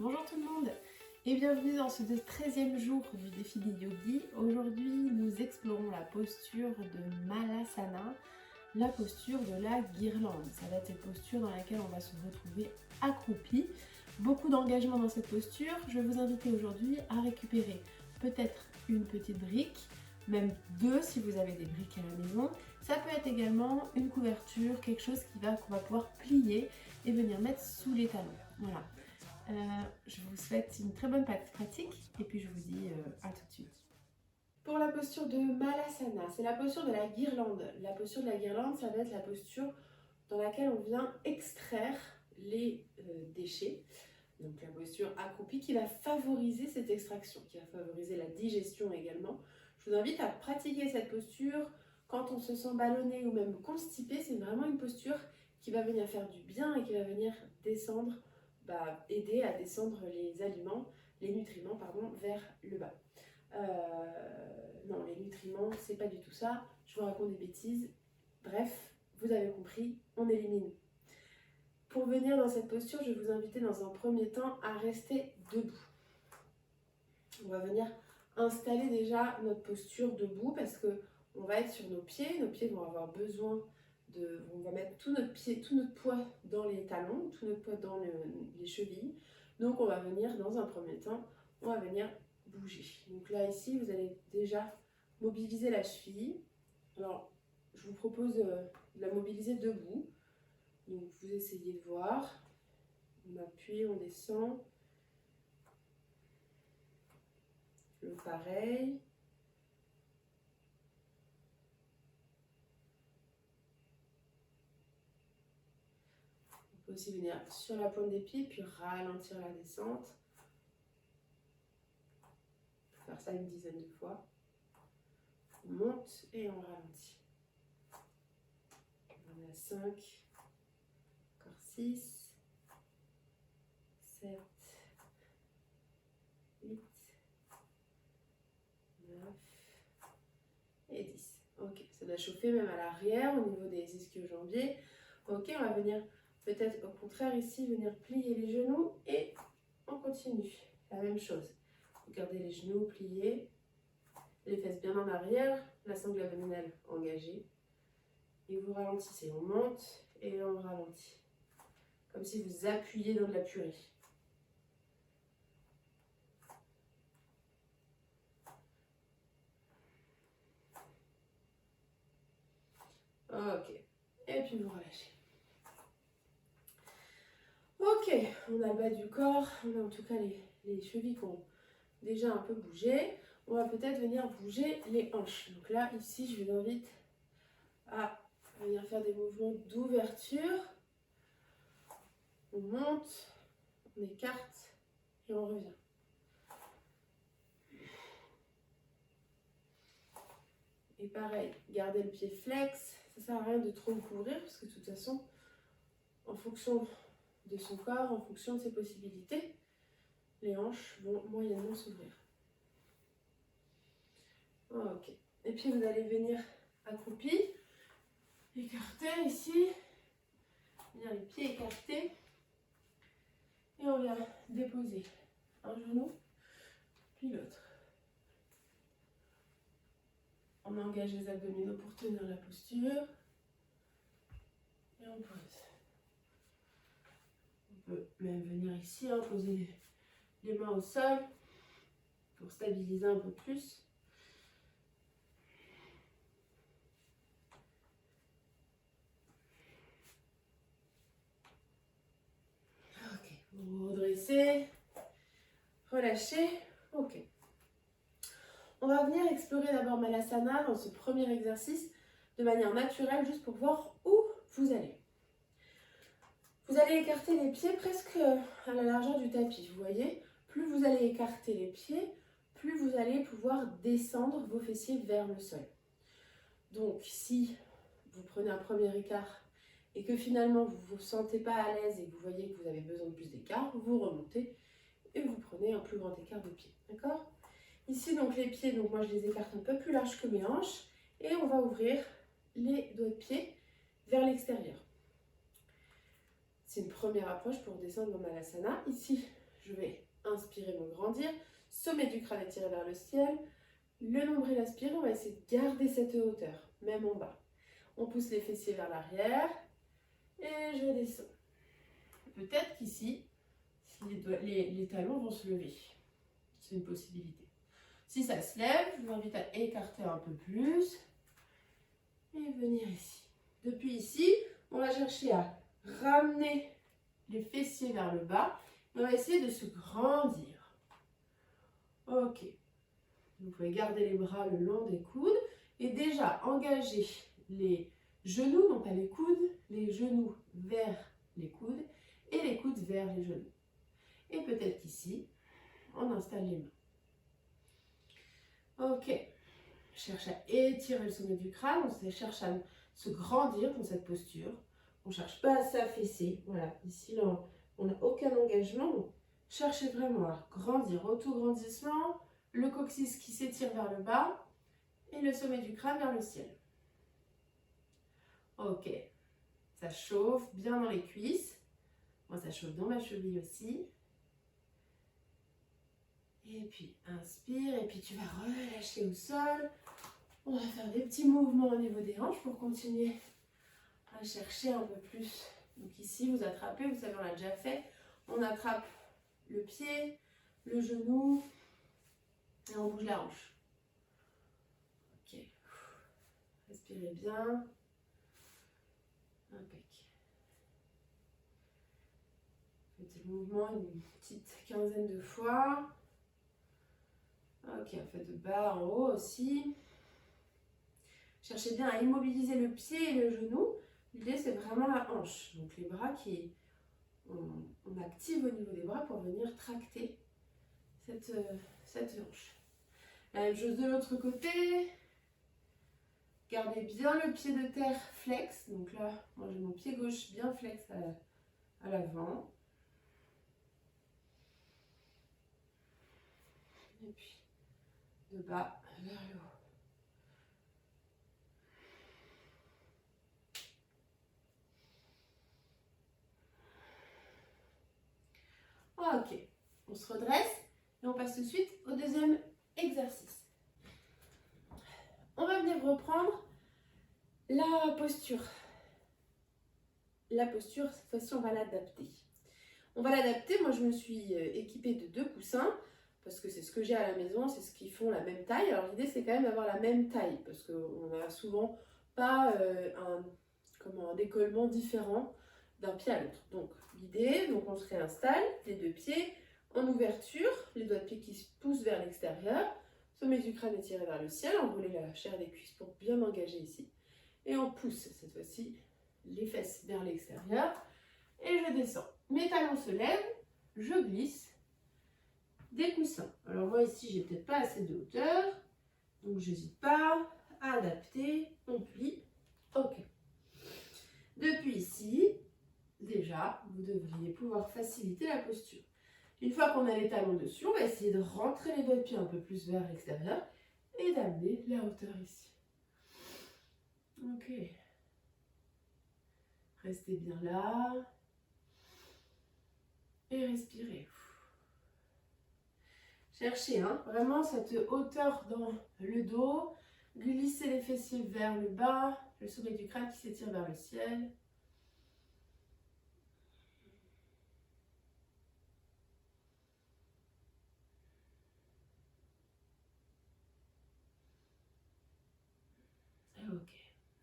Bonjour tout le monde et bienvenue dans ce 13e jour du défi des yogis. Aujourd'hui, nous explorons la posture de Malasana, la posture de la guirlande. Ça va être cette posture dans laquelle on va se retrouver accroupi. Beaucoup d'engagement dans cette posture. Je vais vous inviter aujourd'hui à récupérer peut-être une petite brique, même deux si vous avez des briques à la maison. Ça peut être également une couverture, quelque chose qu'on va pouvoir plier et venir mettre sous les talons. Voilà. Je vous souhaite une très bonne pratique et puis je vous dis à tout de suite. Pour la posture de Malasana, c'est la posture de la guirlande. La posture de la guirlande, ça va être la posture dans laquelle on vient extraire les déchets. Donc la posture accroupie qui va favoriser cette extraction, qui va favoriser la digestion également. Je vous invite à pratiquer cette posture quand on se sent ballonné ou même constipé. C'est vraiment une posture qui va venir faire du bien et qui va venir descendre, aider à descendre les aliments, les nutriments vers le bas. Non, les nutriments, c'est pas du tout ça. Je vous raconte des bêtises. Bref, vous avez compris, on élimine. Pour venir dans cette posture, je vais vous inviter dans un premier temps à rester debout. On va venir installer déjà notre posture debout parce que on va être sur nos pieds. Nos pieds vont avoir besoin on va mettre tout notre poids dans les talons, tout notre poids dans les chevilles. Donc on va venir dans un premier temps, on va venir bouger. Donc là ici, vous allez déjà mobiliser la cheville. Alors je vous propose de la mobiliser debout. Donc vous essayez de voir. On appuie, on descend. Le pareil. On peut aussi venir sur la pointe des pieds, puis ralentir la descente. Faire ça une dizaine de fois. On monte et on ralentit. On est à 5, encore 6, 7, 8, 9 et 10. Ok, ça doit chauffer même à l'arrière au niveau des ischio-jambiers. Ok, on va venir peut-être au contraire ici, venir plier les genoux et on continue. La même chose. Vous gardez les genoux pliés, les fesses bien en arrière, la sangle abdominale engagée. Et vous ralentissez. On monte et on ralentit. Comme si vous appuyez dans de la purée. Ok. Et puis vous relâchez. Ok, on a le bas du corps, on a en tout cas les chevilles qui ont déjà un peu bougé. On va peut-être venir bouger les hanches. Donc là, ici, je vous invite à venir faire des mouvements d'ouverture. On monte, on écarte et on revient. Et pareil, gardez le pied flex. Ça ne sert à rien de trop le couvrir parce que de toute façon, en fonction de son corps, en fonction de ses possibilités, les hanches vont moyennement s'ouvrir. Ok. Et puis vous allez venir accroupi, écarter ici, venir les pieds écartés. Et on vient déposer un genou, puis l'autre. On engage les abdominaux pour tenir la posture. Et on pose. On peut même venir ici, poser les mains au sol pour stabiliser un peu plus. Ok, vous redressez, relâchez. Ok. On va venir explorer d'abord Malasana dans ce premier exercice de manière naturelle, juste pour voir où vous allez. Vous allez écarter les pieds presque à la largeur du tapis, vous voyez. Plus vous allez écarter les pieds, plus vous allez pouvoir descendre vos fessiers vers le sol. Donc si vous prenez un premier écart et que finalement vous ne vous sentez pas à l'aise et que vous voyez que vous avez besoin de plus d'écart, vous remontez et vous prenez un plus grand écart de pied. D'accord ? Ici, donc les pieds, donc moi je les écarte un peu plus large que mes hanches et on va ouvrir les doigts de pied vers l'extérieur. C'est une première approche pour descendre dans Malasana. Ici, je vais grandir. Sommet du crâne étiré vers le ciel. Le nombril aspiré, on va essayer de garder cette hauteur, même en bas. On pousse les fessiers vers l'arrière et je descends. Peut-être qu'ici, les talons vont se lever. C'est une possibilité. Si ça se lève, je vous invite à écarter un peu plus et venir ici. Depuis ici, on va chercher à ramener les fessiers vers le bas. On va essayer de se grandir. Ok. Vous pouvez garder les bras le long des coudes et déjà engager les genoux, non pas les coudes, les genoux vers les coudes et les coudes vers les genoux. Et peut-être qu'ici, on installe les mains. Ok. Cherche à étirer le sommet du crâne, on cherche à se grandir dans cette posture. On ne cherche pas à s'affaisser. Voilà, ici, là, on n'a aucun engagement. Donc, cherchez vraiment à grandir, auto-grandissement, le coccyx qui s'étire vers le bas et le sommet du crâne vers le ciel. Ok, ça chauffe bien dans les cuisses. Moi, ça chauffe dans ma cheville aussi. Et puis, inspire, et puis tu vas relâcher au sol. On va faire des petits mouvements au niveau des hanches pour continuer à chercher un peu plus. Donc ici, vous attrapez, vous savez, on l'a déjà fait. On attrape le pied, le genou, et on bouge la hanche. Ok. Respirez bien. Impec. Faites le mouvement une petite quinzaine de fois. Ok, on fait de bas en haut aussi. Cherchez bien à immobiliser le pied et le genou. L'idée, c'est vraiment la hanche. Donc les bras qui... On active au niveau des bras pour venir tracter cette hanche. La même chose de l'autre côté. Gardez bien le pied de terre flex. Donc là, moi j'ai mon pied gauche bien flex à l'avant. Et puis de bas vers le haut. Ok, on se redresse et on passe tout de suite au deuxième exercice. On va venir reprendre la posture. La posture, cette fois-ci, on va l'adapter. On va l'adapter. Moi, je me suis équipée de 2 coussins parce que c'est ce que j'ai à la maison, c'est ce qui font la même taille. Alors, l'idée, c'est quand même d'avoir la même taille parce qu'on n'a souvent pas un décollement différent d'un pied à l'autre. Donc, l'idée, on se réinstalle, les 2 pieds en ouverture, les doigts de pied qui se poussent vers l'extérieur, sommet du crâne étiré vers le ciel, enrouler la chair des cuisses pour bien engager ici. Et on pousse cette fois-ci les fesses vers l'extérieur et je descends. Mes talons se lèvent, je glisse des coussins. Alors moi ici, j'ai peut-être pas assez de hauteur, donc j'hésite pas à adapter, on plie. Ok. Depuis ici, déjà, vous devriez pouvoir faciliter la posture. Une fois qu'on a les talons dessus, on va essayer de rentrer les doigts de pied un peu plus vers l'extérieur et d'amener la hauteur ici. Ok. Restez bien là. Et respirez. Cherchez vraiment cette hauteur dans le dos. Glissez les fessiers vers le bas. Le sommet du crâne qui s'étire vers le ciel. Ok.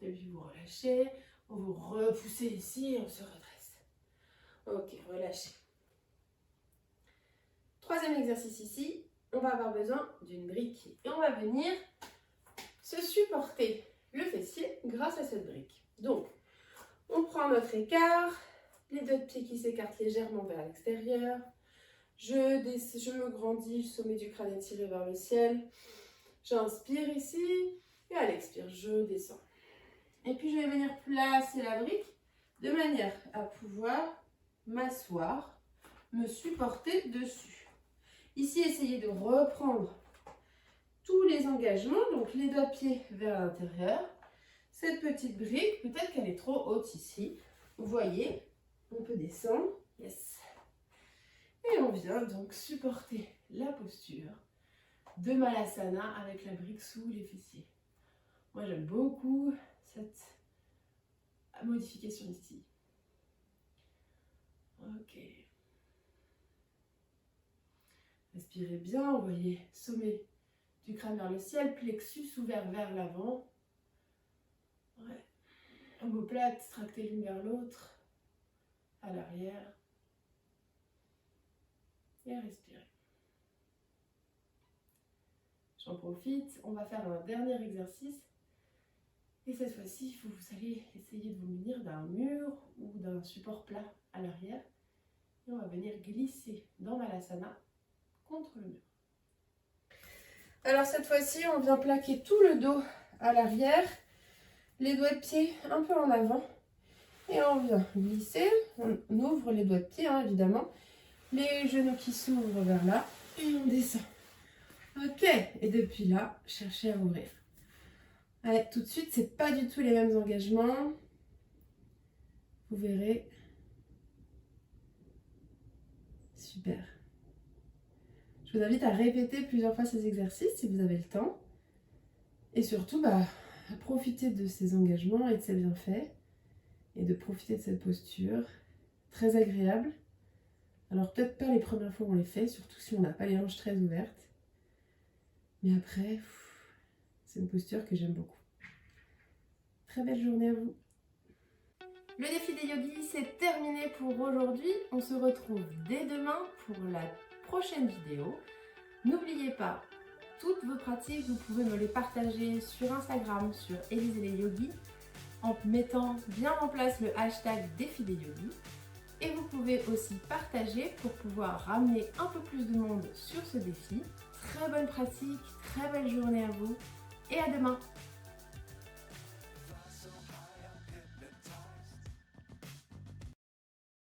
Et puis vous relâchez. On vous repoussez ici et on se redresse. Ok, relâchez. Troisième exercice ici. On va avoir besoin d'une brique. Et on va venir se supporter le fessier grâce à cette brique. Donc, on prend notre écart. Les doigts de pied qui s'écartent légèrement vers l'extérieur. Je me grandis, sommet du crâne étiré vers le ciel. J'inspire ici et à l'expire, je descends. Et puis, je vais venir placer la brique de manière à pouvoir m'asseoir, me supporter dessus. Ici, essayez de reprendre tous les engagements, donc les doigts de pied vers l'intérieur. Cette petite brique, peut-être qu'elle est trop haute ici. Vous voyez, on peut descendre. Yes. Et on vient donc supporter la posture de Malasana avec la brique sous les fessiers. Moi j'aime beaucoup cette modification ici. Ok. Respirez bien, envoyez sommet du crâne vers le ciel, plexus ouvert vers l'avant. Ouais. Omoplate, tractez l'une vers l'autre, à l'arrière. Et respirez. J'en profite, on va faire un dernier exercice. Et cette fois-ci, vous allez essayer de vous munir d'un mur ou d'un support plat à l'arrière. Et on va venir glisser dans Malasana contre le mur. Alors cette fois-ci, on vient plaquer tout le dos à l'arrière, les doigts de pied un peu en avant. Et on vient glisser, on ouvre les doigts de pied évidemment, les genoux qui s'ouvrent vers là et on descend. Ok, et depuis là, cherchez à ouvrir. Allez, tout de suite, c'est pas du tout les mêmes engagements. Vous verrez. Super. Je vous invite à répéter plusieurs fois ces exercices si vous avez le temps. Et surtout, à profiter de ces engagements et de ces bienfaits. Et de profiter de cette posture. Très agréable. Alors peut-être pas les premières fois où on les fait, surtout si on n'a pas les hanches très ouvertes. Mais après, c'est une posture que j'aime beaucoup. Très belle journée à vous. Le défi des yogis, c'est terminé pour aujourd'hui. On se retrouve dès demain pour la prochaine vidéo. N'oubliez pas, toutes vos pratiques, vous pouvez me les partager sur Instagram, sur Élise et les yogis, en mettant bien en place le hashtag défi des yogis. Et vous pouvez aussi partager pour pouvoir ramener un peu plus de monde sur ce défi. Très bonne pratique, très belle journée à vous et à demain!